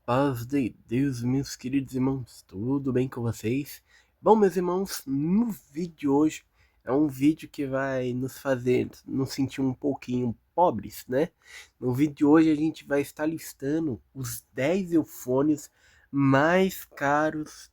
Paz de Deus, meus queridos irmãos, tudo bem com vocês? Bom, meus irmãos, no vídeo de hoje é um vídeo que vai nos fazer nos sentir um pouquinho pobres, né? No vídeo de hoje a gente vai estar listando os 10 earphones mais caros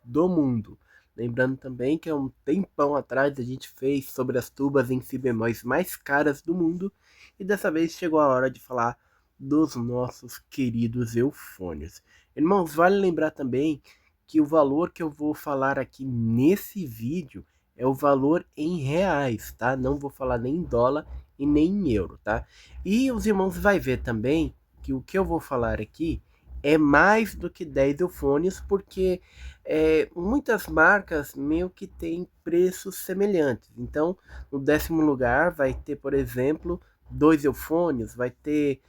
do mundo. Lembrando também que há um tempão atrás a gente fez sobre as tubas em si bemóis mais caras do mundo e dessa vez chegou a hora de falar dos nossos queridos eufônios. Irmãos, vale lembrar também que o valor que eu vou falar aqui nesse vídeo é o valor em reais, tá? Não vou falar nem em dólar e nem em euro, tá? E os irmãos vai ver também que o que eu vou falar aqui é mais do que 10 eufônios, porque muitas marcas meio que têm preços semelhantes. Então, no 10º lugar vai ter, por exemplo, 2 eufônios, vai ter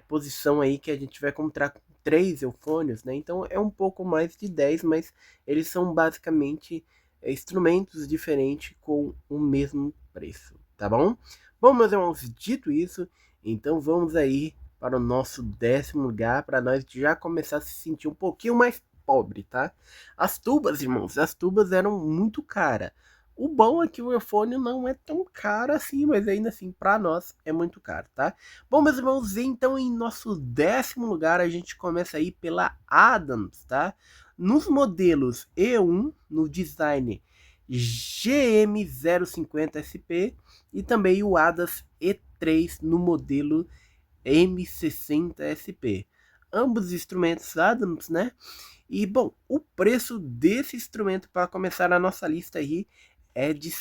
posição aí que a gente vai encontrar 3 eufônios, né? Então é um pouco mais de 10, mas eles são basicamente instrumentos diferentes com o mesmo preço, tá bom? Bom, meus irmãos, dito isso, então vamos aí para o nosso 10º lugar, para nós já começar a se sentir um pouquinho mais pobre, tá? As tubas, irmãos, as tubas eram muito caras. O bom é que o earphone não é tão caro assim, mas ainda assim, para nós é muito caro, tá? Bom, meus irmãos, então em nosso 10º lugar a gente começa aí pela Adams, tá? Nos modelos E1, no design GM050SP e também o Adams E3 no modelo M60SP. Ambos instrumentos Adams, né? E bom, o preço desse instrumento para começar a nossa lista aí é de R$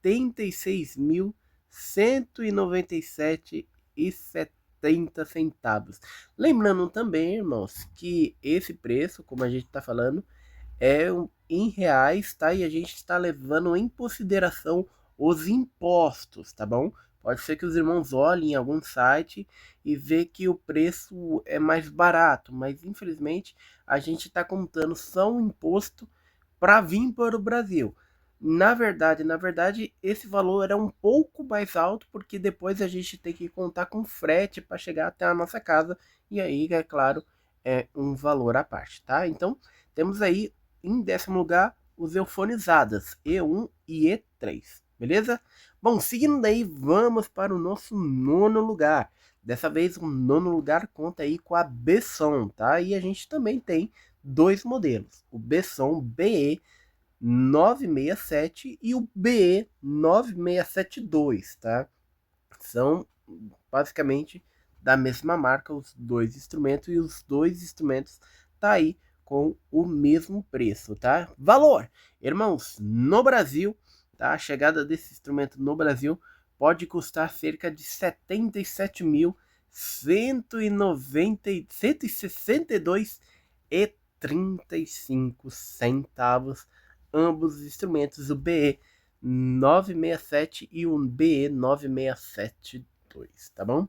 76.197,70. Lembrando também, irmãos, que esse preço, como a gente está falando, em reais, tá? E a gente está levando em consideração os impostos, tá bom? Pode ser que os irmãos olhem em algum site e vê que o preço é mais barato, mas infelizmente a gente está contando só um imposto para vir para o Brasil. Na verdade, esse valor era um pouco mais alto, porque depois a gente tem que contar com frete para chegar até a nossa casa, e aí, é claro, é um valor à parte, tá? Então, temos aí em 10º lugar os eufonizadas E1 e E3, beleza? Bom, seguindo daí, vamos para o nosso 9º lugar. Dessa vez o 9º lugar conta aí com a Besson, tá? E a gente também tem dois modelos, o Besson BE 967 e o BE 9672, tá? São basicamente da mesma marca os dois instrumentos, e os dois instrumentos tá aí com o mesmo preço, tá? Valor, irmãos, no Brasil, tá? A chegada desse instrumento no Brasil pode custar cerca de 77.162,35 ambos os instrumentos, o BE 967 e o BE 9672, tá bom?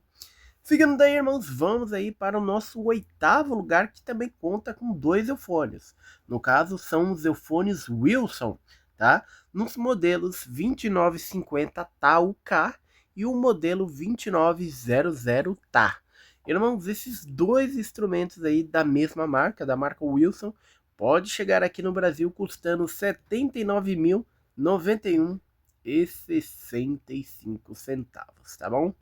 Seguindo daí, irmãos, vamos aí para o nosso 8º lugar, que também conta com dois eufônios. No caso, são os eufônios Wilson, tá? Nos modelos 2950 Tau K e o modelo 2900 Ta. Irmãos, esses dois instrumentos aí da mesma marca, da marca Wilson, pode chegar aqui no Brasil custando R$ 79.091,65, tá bom?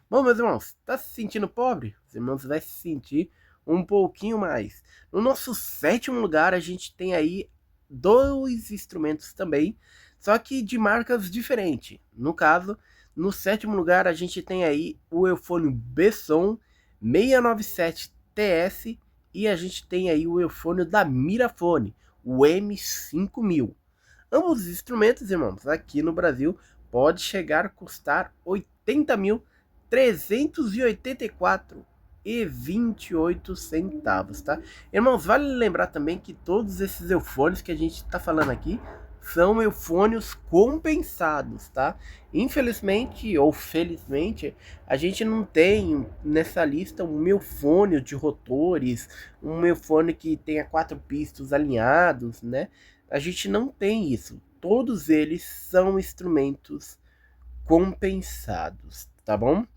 Bom, meus irmãos, tá se sentindo pobre? Os irmãos vão se sentir um pouquinho mais. No nosso 7º lugar, a gente tem aí dois instrumentos também, só que de marcas diferentes. No caso, no 7º lugar, a gente tem aí o eufone Besson 697 TS e a gente tem aí o eufone da Mirafone, o M5000. Ambos os instrumentos, irmãos, aqui no Brasil, pode chegar a custar R$ 80.384,28, tá? Irmãos, vale lembrar também que todos esses eufônios que a gente está falando aqui são eufônios compensados, tá? Infelizmente ou felizmente, a gente não tem nessa lista um eufônio de rotores, um eufônio que tenha 4 pistos alinhados, né? A gente não tem isso. Todos eles são instrumentos compensados, tá bom?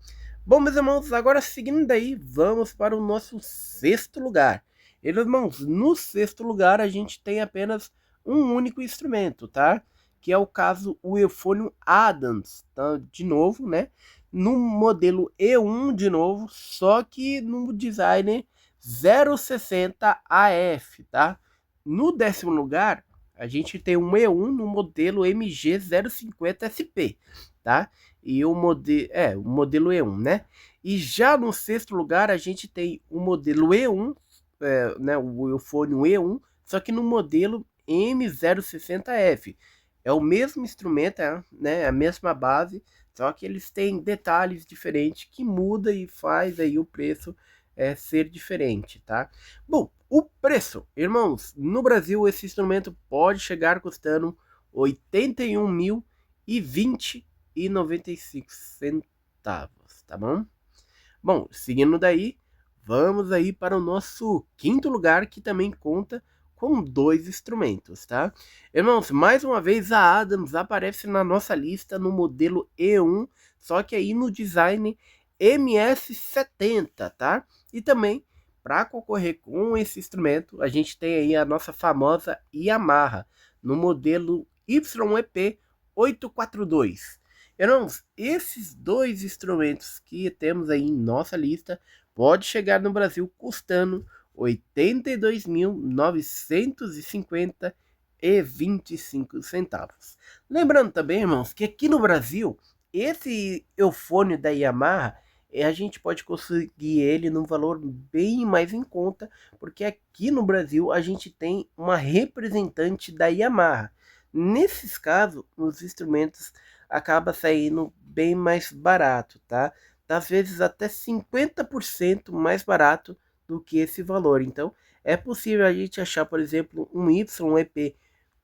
Bom, meus irmãos, agora seguindo daí, vamos para o nosso sexto lugar. Irmãos, no sexto lugar a gente tem apenas um único instrumento, tá? Que é o caso o Euphonium Adams, tá? De novo, né? No modelo E1 de novo, só que no design 060 AF, tá? No décimo lugar, a gente tem um E1 no modelo MG 050 SP, tá? E o modelo E1, né? E já no sexto lugar a gente tem o modelo E1, né, o Euphonium E1, só que no modelo M060F. É o mesmo instrumento, né, a mesma base, só que eles têm detalhes diferentes que muda e faz aí o preço ser diferente, tá? Bom, o preço, irmãos, no Brasil esse instrumento pode chegar custando R$ 81.020,95, tá bom? Bom, seguindo daí, vamos aí para o nosso quinto lugar, que também conta com dois instrumentos, tá? Irmãos, mais uma vez a Adams aparece na nossa lista no modelo E1, só que aí no design MS70, tá? E também, para concorrer com esse instrumento, a gente tem aí a nossa famosa Yamaha, no modelo YEP 842. Irmãos, esses dois instrumentos que temos aí em nossa lista pode chegar no Brasil custando R$ 82.950,25. Lembrando também, irmãos, que aqui no Brasil, esse eufone da Yamaha, a gente pode conseguir ele num valor bem mais em conta, porque aqui no Brasil a gente tem uma representante da Yamaha. Nesses casos, os instrumentos acaba saindo bem mais barato, tá? Às vezes até 50% mais barato do que esse valor. Então, é possível a gente achar, por exemplo, um YEP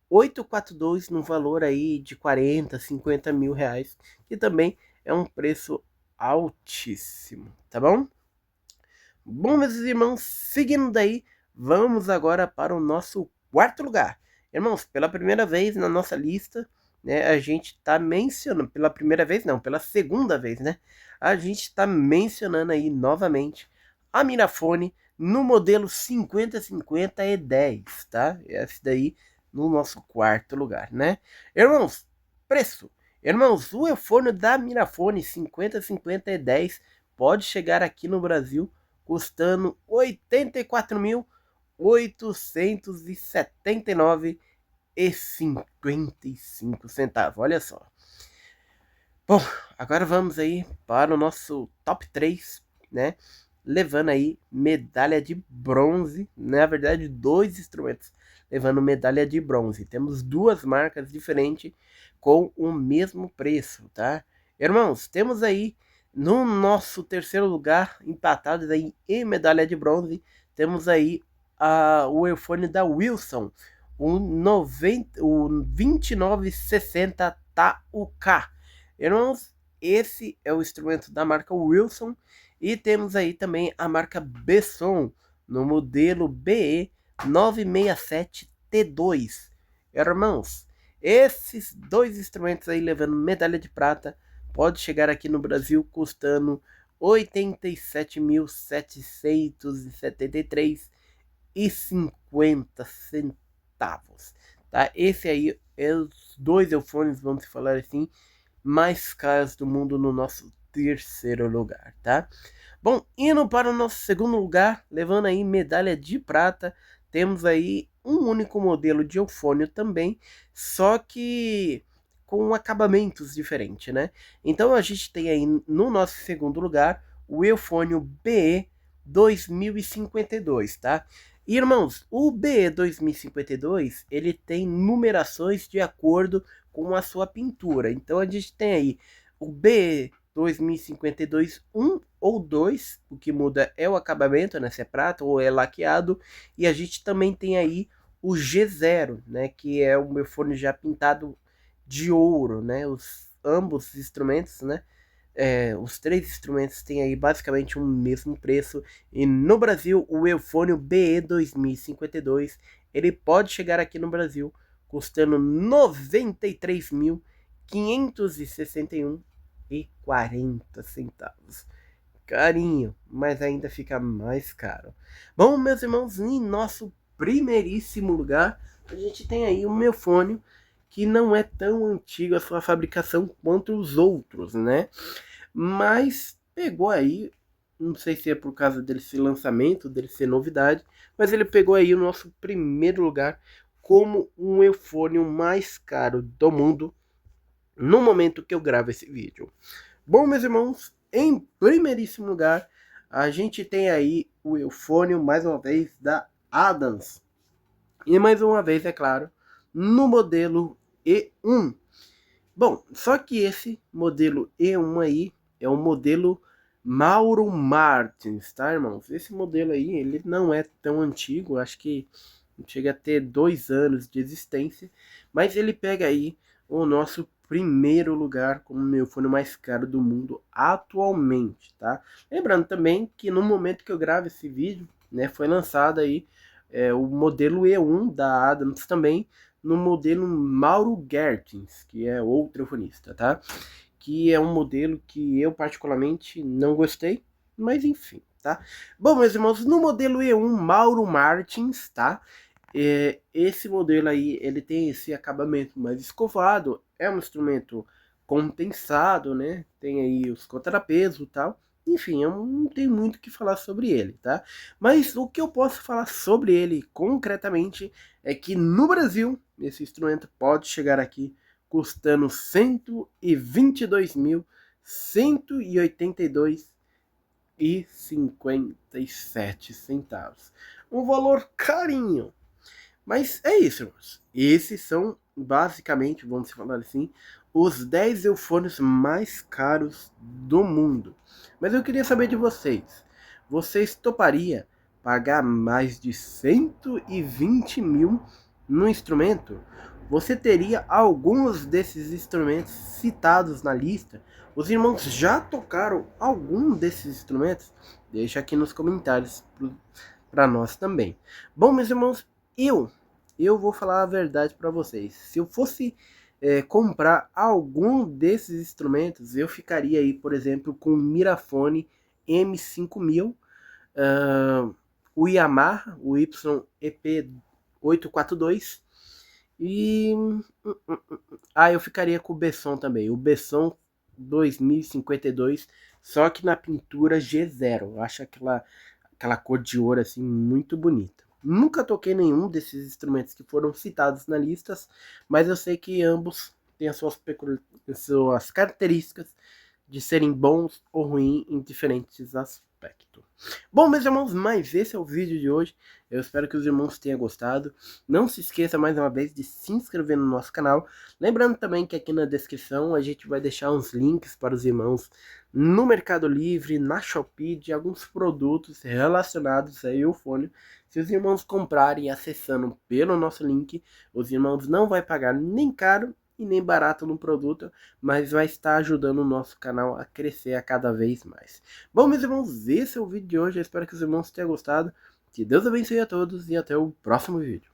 842 no valor aí de 40, 50 mil reais, que também é um preço altíssimo, tá bom? Bom, meus irmãos, seguindo daí, vamos agora para o nosso quarto lugar. Irmãos, pela primeira vez na nossa lista, né, a gente está mencionando, pela primeira vez não, pela segunda vez, né, a gente está mencionando aí novamente a Mirafone no modelo 5050 E10, tá? Esse daí no nosso quarto lugar, né? Irmãos, preço. Irmãos, o eufone da Mirafone 5050 E10 pode chegar aqui no Brasil custando R$ 84.879,55. Olha só. Bom, agora vamos aí para o nosso top 3, né? Levando aí medalha de bronze, na verdade, dois instrumentos levando medalha de bronze. Temos duas marcas diferentes com o mesmo preço, tá? Irmãos, temos aí no nosso terceiro lugar, empatados aí em medalha de bronze, temos aí o earphone da Wilson, o 2960 TAUK. Irmãos, esse é o instrumento da marca Wilson. E temos aí também a marca Besson no modelo BE 967 T2. Irmãos, esses dois instrumentos aí levando medalha de prata pode chegar aqui no Brasil custando R$ 87.773,50. Tá? Esse aí é os dois eufones, vamos falar assim, mais caros do mundo no nosso terceiro lugar, tá? Bom, indo para o nosso segundo lugar, levando aí medalha de prata, temos aí um único modelo de eufônio também, só que com acabamentos diferentes, né? Então a gente tem aí no nosso segundo lugar o eufônio BE 2052, tá? Irmãos, o BE 2052 ele tem numerações de acordo com a sua pintura. Então a gente tem aí o BE 2052 1 ou 2, o que muda é o acabamento, né? Se é prata ou é laqueado. E a gente também tem aí o G0, né? Que é o meu fone já pintado de ouro, né? Ambos instrumentos, né? Os três instrumentos têm aí basicamente o mesmo preço. E no Brasil, o Euphonium BE 2052 ele pode chegar aqui no Brasil custando R$ 93.561,40. carinho, mas ainda fica mais caro. Bom, meus irmãos, em nosso primeiríssimo lugar, a gente tem aí o Melfone, que não é tão antigo a sua fabricação quanto os outros, né? Mas pegou aí, não sei se é por causa dele ser lançamento, dele ser novidade, mas ele pegou aí o nosso primeiro lugar como um eufone mais caro do mundo no momento que eu gravo esse vídeo. Bom, meus irmãos, em primeiríssimo lugar, a gente tem aí o eufone, mais uma vez, da Adams. E mais uma vez, é claro, no modelo E1. Bom, só que esse modelo E1 aí é o modelo Mauro Martins, tá, irmãos? Esse modelo aí, ele não é tão antigo, acho que chega a ter 2 anos de existência, mas ele pega aí o nosso primeiro lugar como o melfone mais caro do mundo atualmente, tá? Lembrando também que no momento que eu gravo esse vídeo, né, foi lançado aí o modelo E1 da Adams também, no modelo Mauro Gertens, que é outro eufonista, tá? Que é um modelo que eu particularmente não gostei, mas enfim, tá? Bom, meus irmãos, no modelo E1 Mauro Martins, tá? Esse modelo aí, ele tem esse acabamento mais escovado, é um instrumento compensado, né? Tem aí os contrapesos e tal. Enfim, eu não tenho muito o que falar sobre ele, tá? Mas o que eu posso falar sobre ele concretamente é que no Brasil, esse instrumento pode chegar aqui custando R$ 122.182,57. Um valor carinho. Mas é isso, irmãos. Esses são, basicamente, vamos falar assim, os 10 eufones mais caros do mundo. Mas eu queria saber de vocês. Vocês topariam pagar mais de 120 mil no instrumento? Você teria alguns desses instrumentos citados na lista? Os irmãos já tocaram algum desses instrumentos? Deixa aqui nos comentários para nós também. Bom, meus irmãos, eu vou falar a verdade para vocês. Se eu fosse comprar algum desses instrumentos, eu ficaria aí, por exemplo, com o Mirafone M5000, o Yamaha, o YEP842 e eu ficaria com o Besson também, o Besson 2052, só que na pintura G0. Eu acho aquela cor de ouro assim muito bonita. Nunca toquei nenhum desses instrumentos que foram citados na lista, mas eu sei que ambos têm as suas características de serem bons ou ruins em diferentes aspectos. Bom, meus irmãos, mas esse é o vídeo de hoje. Eu espero que os irmãos tenham gostado. Não se esqueça mais uma vez de se inscrever no nosso canal. Lembrando também que aqui na descrição a gente vai deixar uns links para os irmãos no Mercado Livre, na Shopee, de alguns produtos relacionados a eufone. Se os irmãos comprarem acessando pelo nosso link, os irmãos não vão pagar nem caro e nem barato no produto, mas vai estar ajudando o nosso canal a crescer a cada vez mais. Bom, meus irmãos, esse é o vídeo de hoje. Eu espero que os irmãos tenham gostado. Que Deus abençoe a todos e até o próximo vídeo.